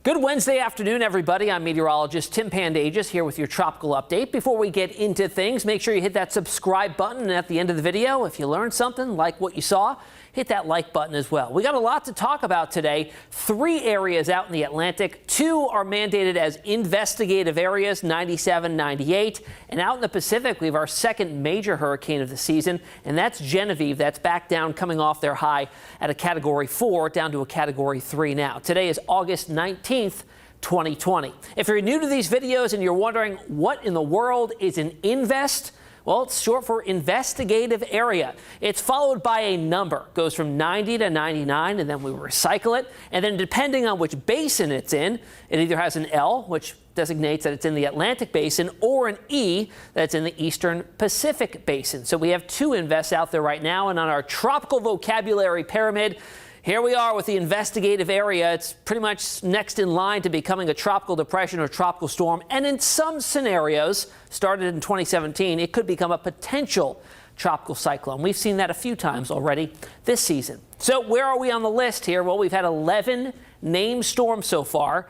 Good Wednesday afternoon, everybody. I'm meteorologist Tim Pandajis here with your tropical update. Before we get into things, make sure you hit that subscribe button at the end of the video. If you learned something like what you saw, hit that like button as well. We got a lot to talk about today. 3 areas out in the Atlantic. 2 are mandated as investigative areas, 97, 98. And out in the Pacific, we have our second major hurricane of the season, and that's Genevieve. That's back down, coming off their high at a Category 4 down to a Category 3 now. Today is August 19th. 2020. If you're new to these videos and you're wondering what in the world is an invest, well, it's short for investigative area. It's followed by a number. It goes from 90 to 99, and then we recycle it. And then depending on which basin it's in, it either has an L, which designates that it's in the Atlantic Basin, or an E, that's in the Eastern Pacific Basin. So we have 2 invests out there right now, and on our tropical vocabulary pyramid, here we are with the investigative area. It's pretty much next in line to becoming a tropical depression or tropical storm. And in some scenarios, started in 2017, it could become a potential tropical cyclone. We've seen that a few times already this season. So where are we on the list here? Well, we've had 11 named storms so far,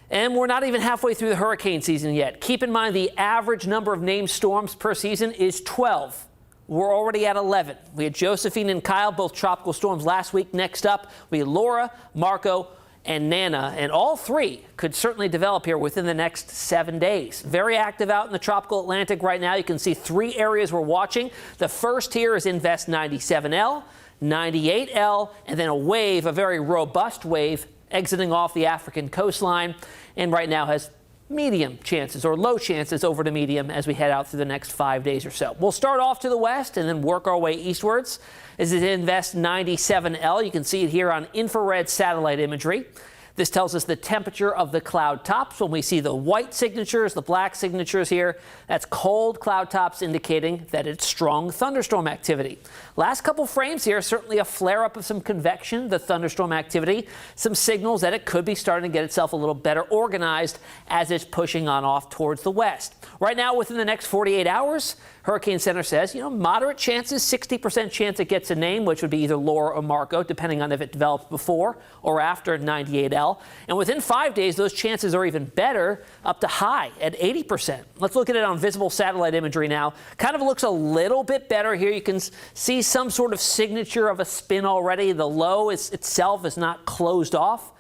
and we're not even halfway through the hurricane season yet. Keep in mind the average number of named storms per season is 12. We're already at 11. We had Josephine and Kyle, both tropical storms last week. Next up, we had Laura, Marco, and Nana, and all 3 could certainly develop here within the next 7 days. Very active out in the tropical Atlantic right now. You can see 3 areas we're watching. The first here is Invest 97L, 98L, and then a wave, a very robust wave, exiting off the African coastline, and right now has medium chances or low chances over to medium as we head out through the next 5 days or so. We'll start off to the west and then work our way eastwards. This is Invest 97L. You can see it here on infrared satellite imagery. This tells us the temperature of the cloud tops. When we see the white signatures, the black signatures here, that's cold cloud tops indicating that it's strong thunderstorm activity. Last couple frames here, certainly a flare-up of some convection, the thunderstorm activity, some signals that it could be starting to get itself a little better organized as it's pushing on off towards the west. Right now, within the next 48 hours, Hurricane Center says, moderate chances, 60% chance it gets a name, which would be either Laura or Marco, depending on if it develops before or after 98L. And within 5 days, those chances are even better, up to high at 80%. Let's look at it on visible satellite imagery now. Kind of looks a little bit better here. You can see some sort of signature of a spin already. The low itself is not closed off,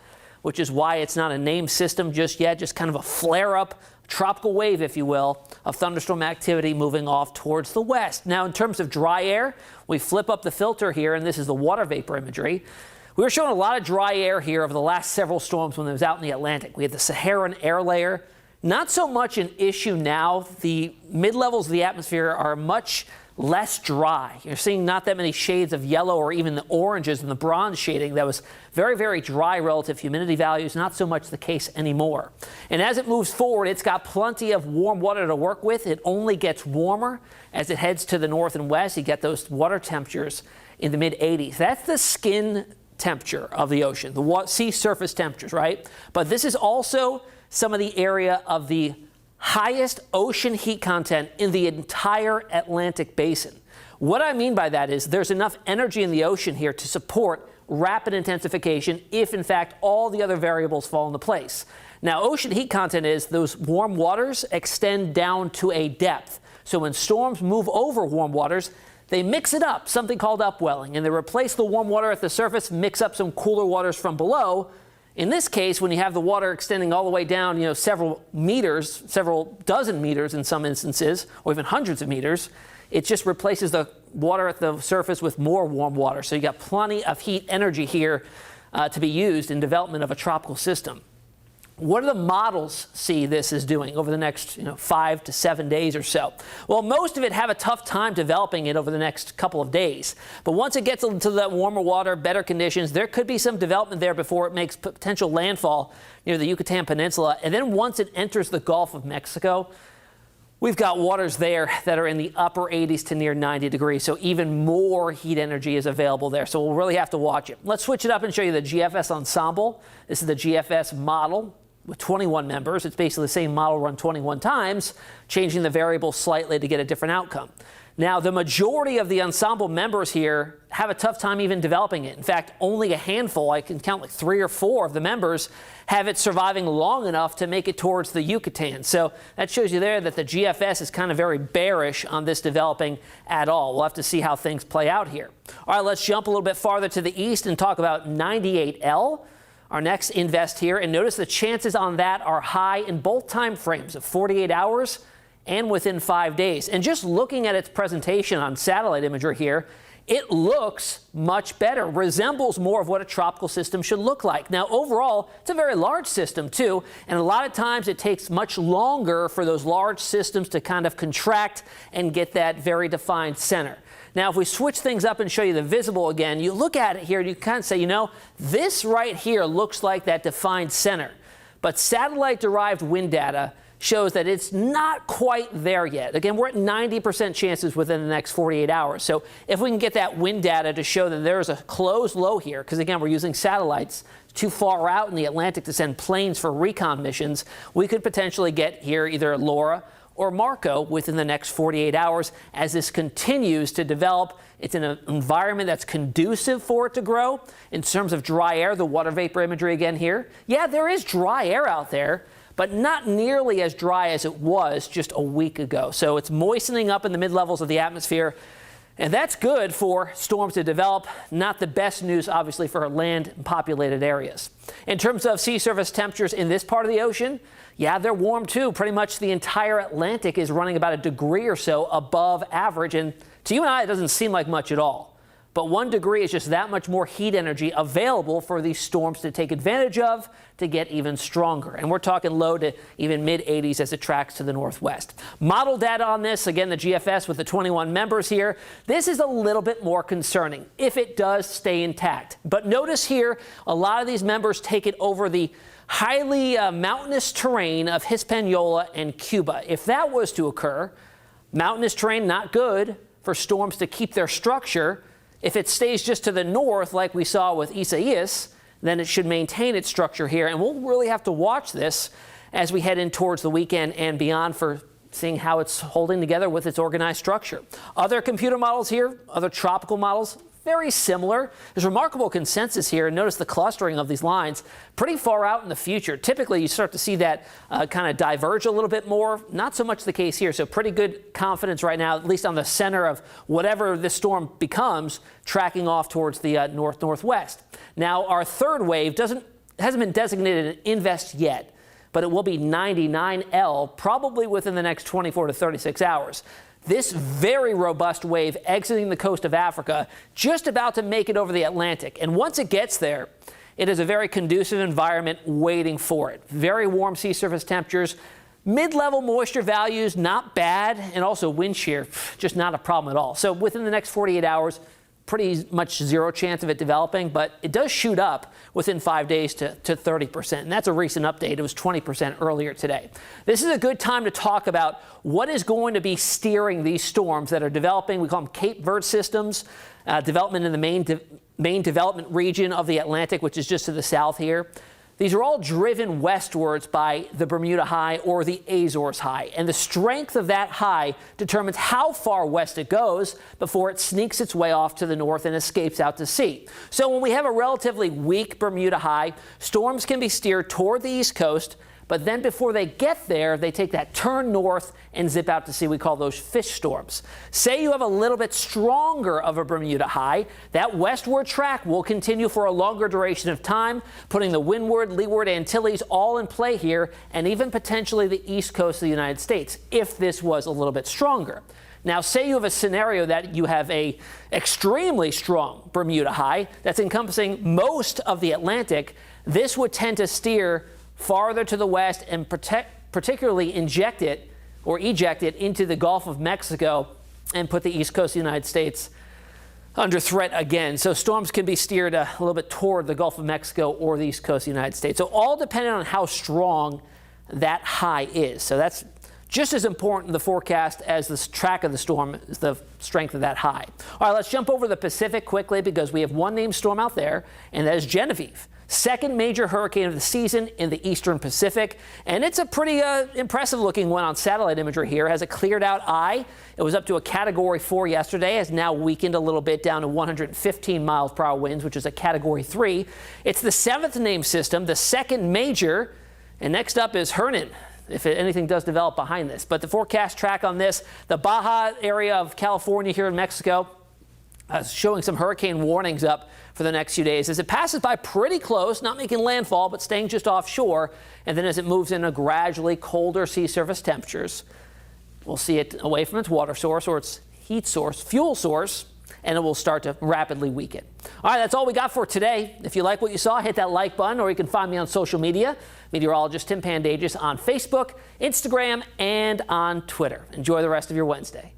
which is why it's not a named system just yet, just kind of a flare-up, tropical wave, if you will, of thunderstorm activity moving off towards the west. Now, in terms of dry air, we flip up the filter here, and this is the water vapor imagery. We were showing a lot of dry air here over the last several storms when it was out in the Atlantic. We had the Saharan air layer. Not so much an issue now. The mid-levels of the atmosphere are much less dry. You're seeing not that many shades of yellow or even the oranges and the bronze shading. That was very, very dry relative humidity values. Not so much the case anymore. And as it moves forward, it's got plenty of warm water to work with. It only gets warmer as it heads to the north and west. You get those water temperatures in the mid-80s. That's the skin temperature of the ocean, the sea surface temperatures, right? But this is also some of the area of the highest ocean heat content in the entire Atlantic Basin. What I mean by that is there's enough energy in the ocean here to support rapid intensification if, in fact, all the other variables fall into place. Now, ocean heat content is those warm waters extend down to a depth. So when storms move over warm waters, they mix it up, something called upwelling, and they replace the warm water at the surface, mix up some cooler waters from below. In this case, when you have the water extending all the way down, several meters, several dozen meters in some instances, or even hundreds of meters, it just replaces the water at the surface with more warm water. So you got plenty of heat energy here to be used in development of a tropical system. What do the models see this as doing over the next 5 to 7 days or so? Well, most of it have a tough time developing it over the next couple of days. But once it gets into that warmer water, better conditions, there could be some development there before it makes potential landfall near the Yucatan Peninsula. And then once it enters the Gulf of Mexico, we've got waters there that are in the upper 80s to near 90 degrees. So even more heat energy is available there. So we'll really have to watch it. Let's switch it up and show you the GFS ensemble. This is the GFS model with 21 members. It's basically the same model run 21 times, changing the variables slightly to get a different outcome. Now, the majority of the ensemble members here have a tough time even developing it. In fact, only a handful, I can count like 3 or 4 of the members, have it surviving long enough to make it towards the Yucatan. So that shows you there that the GFS is kind of very bearish on this developing at all. We'll have to see how things play out here. All right, let's jump a little bit farther to the east and talk about 98L. Our next invest here, and notice the chances on that are high in both time frames of 48 hours and within 5 days. And just looking at its presentation on satellite imagery here, it looks much better, resembles more of what a tropical system should look like. Now, overall, it's a very large system too, and a lot of times it takes much longer for those large systems to kind of contract and get that very defined center. Now, if we switch things up and show you the visible again, you look at it here and you kind of say, you know, this right here looks like that defined center. But satellite-derived wind data shows that it's not quite there yet. Again, we're at 90% chances within the next 48 hours. So if we can get that wind data to show that there's a closed low here, because again, we're using satellites too far out in the Atlantic to send planes for recon missions, we could potentially get here either Laura or Marco within the next 48 hours as this continues to develop. It's in an environment that's conducive for it to grow. In terms of dry air, the water vapor imagery again here. Yeah, there is dry air out there, but not nearly as dry as it was just a week ago. So it's moistening up in the mid-levels of the atmosphere, and that's good for storms to develop. Not the best news, obviously, for land-populated areas. In terms of sea surface temperatures in this part of the ocean, yeah, they're warm too. Pretty much the entire Atlantic is running about a degree or so above average, and to you and I, it doesn't seem like much at all. But 1 degree is just that much more heat energy available for these storms to take advantage of to get even stronger. And we're talking low to even mid-80s as it tracks to the northwest. Model data on this, again, the GFS with the 21 members here. This is a little bit more concerning if it does stay intact. But notice here, a lot of these members take it over the highly mountainous terrain of Hispaniola and Cuba. If that was to occur, mountainous terrain, not good for storms to keep their structure. If it stays just to the north, like we saw with Isaias, then it should maintain its structure here. And we'll really have to watch this as we head in towards the weekend and beyond for seeing how it's holding together with its organized structure. Other computer models here, other tropical models, very similar. There's remarkable consensus here. And notice the clustering of these lines pretty far out in the future. Typically, you start to see that kind of diverge a little bit more. Not so much the case here. So pretty good confidence right now, at least on the center of whatever this storm becomes, tracking off towards the north-northwest. Now, our third wave hasn't been designated an invest yet, but it will be 99L probably within the next 24 to 36 hours. This very robust wave exiting the coast of Africa, just about to make it over the Atlantic. And once it gets there, it is a very conducive environment waiting for it. Very warm sea surface temperatures, mid-level moisture values, not bad, and also wind shear, just not a problem at all. So within the next 48 hours, pretty much zero chance of it developing, but it does shoot up within 5 days to 30%. And that's a recent update. It was 20% earlier today. This is a good time to talk about what is going to be steering these storms that are developing. We call them Cape Verde systems, development in the main development region of the Atlantic, which is just to the south here. These are all driven westwards by the Bermuda High or the Azores High. And the strength of that high determines how far west it goes before it sneaks its way off to the north and escapes out to sea. So when we have a relatively weak Bermuda High, storms can be steered toward the east coast, but then before they get there, they take that turn north and zip out to sea. We call those fish storms. Say you have a little bit stronger of a Bermuda High, that westward track will continue for a longer duration of time, putting the windward, leeward Antilles all in play here, and even potentially the east coast of the United States, if this was a little bit stronger. Now, say you have a scenario that you have a extremely strong Bermuda High that's encompassing most of the Atlantic. This would tend to steer farther to the west and particularly eject it into the Gulf of Mexico and put the east coast of the United States under threat again. So storms can be steered a little bit toward the Gulf of Mexico or the east coast of the United States. So all depending on how strong that high is. So that's just as important in the forecast as the track of the storm is the strength of that high. All right, let's jump over the Pacific quickly because we have one named storm out there, and that is Genevieve. second major hurricane of the season in the eastern Pacific. And it's a pretty impressive looking one on satellite imagery here. It has a cleared out eye. It was up to a Category 4 yesterday, has now weakened a little bit down to 115 miles per hour winds, which is a Category 3. It's the seventh named system, the second major. And next up is Hernan, if anything does develop behind this. But the forecast track on this, the Baja area of California here in Mexico, showing some hurricane warnings up for the next few days as it passes by pretty close, not making landfall, but staying just offshore. And then as it moves into gradually colder sea surface temperatures, we'll see it away from its water source or its heat source, fuel source, and it will start to rapidly weaken. All right, that's all we got for today. If you like what you saw, hit that like button, or you can find me on social media, meteorologist Tim Pandajis on Facebook, Instagram, and on Twitter. Enjoy the rest of your Wednesday.